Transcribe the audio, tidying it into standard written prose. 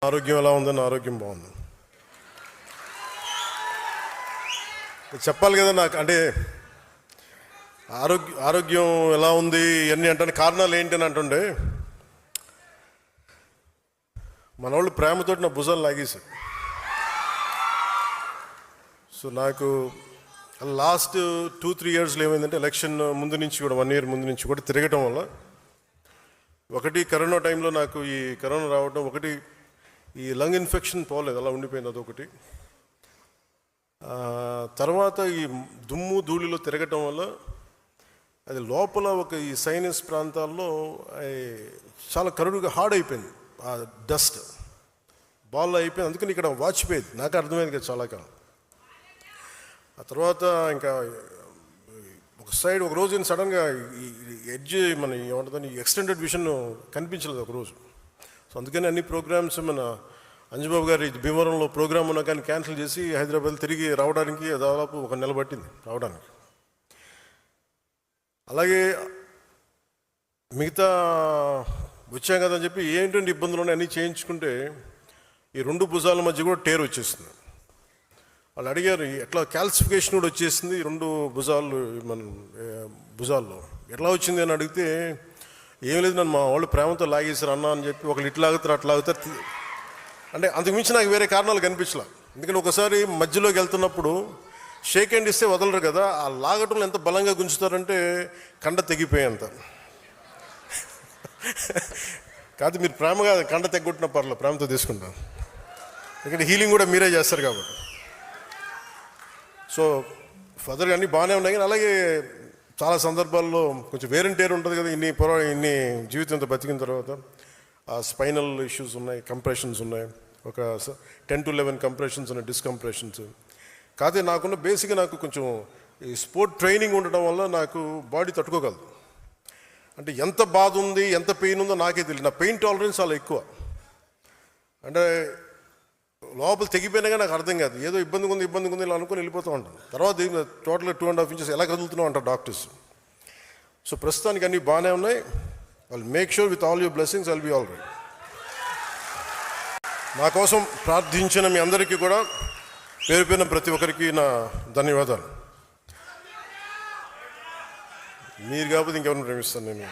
ఆరోగ్యం ఎలా ఉంది? నా ఆరోగ్యం బాగుంది. చెప్పాలి కదా నాకు, అంటే ఆరోగ్యం ఎలా ఉంది ఇవన్నీ అంటే కారణాలు ఏంటి అని అంటుండే, మన వాళ్ళు ప్రేమతోటి నా భుజాలు లాగేశారు. సో నాకు లాస్ట్ 2-3 ఇయర్స్లో ఏమైందంటే, ఎలక్షన్ ముందు నుంచి కూడా 1 ఇయర్ ముందు నుంచి కూడా తిరగటం వల్ల, ఒకటి కరోనా టైంలో నాకు ఈ కరోనా రావడం, ఒకటి ఈ లంగ్ ఇన్ఫెక్షన్ పోలేదు, అలా ఉండిపోయింది, అదొకటి. తర్వాత ఈ దుమ్ము ధూళిలో తిరగటం వల్ల అది లోపల ఒక ఈ సైనస్ ప్రాంతాల్లో చాలా కరుడుగా హార్డ్ అయిపోయింది, ఆ డస్ట్ బాల్ అయిపోయింది. అందుకని ఇక్కడ వాచిపోయేది, నాకు అర్థమైంది కదా చాలా కాలం. ఆ తర్వాత ఇంకా ఒక సైడ్ ఒక రోజు సడన్గా ఈ ఎడ్జ్ మన ఏమంటుందని ఎక్స్టెండెడ్ విషన్ కనిపించలేదు ఒకరోజు. సో అందుకని అన్ని ప్రోగ్రామ్స్ మన అంజుబాబు గారి భీమవరంలో ప్రోగ్రామ్ ఉన్నా కానీ క్యాన్సిల్ చేసి హైదరాబాద్ తిరిగి రావడానికి దాదాపు 1 నెల పట్టింది రావడానికి. అలాగే మిగతా వచ్చాం కదని చెప్పి ఏంటంటే ఇబ్బందులు ఉన్నాయి అన్నీ చేయించుకుంటే, ఈ 2 భుజాల మధ్య కూడా టేర్ వచ్చేసింది. వాళ్ళు అడిగారు ఎట్లా, క్యాల్సిఫికేషన్ కూడా వచ్చేసింది 2 భుజాల్లో ఎట్లా వచ్చింది అని అడిగితే, ఏం లేదు నన్ను మా వాళ్ళు ప్రేమతో లాగేశారు అన్న అని చెప్పి, ఒకళ్ళు ఇట్లా లాగుతారు అట్లా లాగుతారు. అంటే అంతకుమించి నాకు వేరే కారణాలు కనిపించలే. ఎందుకంటే ఒకసారి మధ్యలోకి వెళ్తున్నప్పుడు షేక్ హ్యాండ్ ఇస్తే వదలరు కదా, ఆ లాగటంలో ఎంత బలంగా గుంజుతారంటే కండ తెగిపోయేంత. కాదు, మీరు ప్రేమగా కండ తెగ్గొట్టిన పర్లేదు, ప్రేమతో తీసుకుంటాను. ఎందుకంటే హీలింగ్ కూడా మీరే చేస్తారు కాబట్టి. సో ఫర్దర్గా అన్నీ బాగానే ఉన్నాయి, కానీ అలాగే చాలా సందర్భాల్లో కొంచెం వేరంటేరు ఉంటుంది కదా, ఇన్ని జీవితంతో బతికిన తర్వాత. ఆ స్పైనల్ ఇష్యూస్ ఉన్నాయి, కంప్రెషన్స్ ఉన్నాయి, ఒక 10 to 11 కంప్రెషన్స్ ఉన్నాయి, డిస్కంప్రెషన్స్. కాకపోతే నాకున్న బేసిక్గా నాకు కొంచెం ఈ స్పోర్ట్ ట్రైనింగ్ ఉండటం వల్ల నాకు బాడీ తట్టుకోగలదు. అంటే ఎంత బాధ ఉంది, ఎంత పెయిన్ ఉందో నాకే తెలియదు. నా పెయిన్ టాలరెన్స్ చాలా ఎక్కువ. అంటే లోపల తెగిపోయినాగా నాకు అర్థం కాదు, ఏదో ఇబ్బందిగా ఉంది ఇలా అనుకుని వెళ్ళిపోతూ ఉంటాను. తర్వాత టోటల్గా 2.5 inches ఎలా కదులుతున్నావు అంటారు డాక్టర్స్. సో ప్రస్తుతానికి అన్నీ బాగానే ఉన్నాయి. I'll make sure with all your blessings I'll be all right. నా కోసం ప్రార్థించిన మీ అందరికీ కూడా పేరు పేరున ప్రతి ఒక్కరికి నా ధన్యవాదాలు. మీరు కాకపోతే ఇంకెవరిని ప్రేమిస్తాను నేను.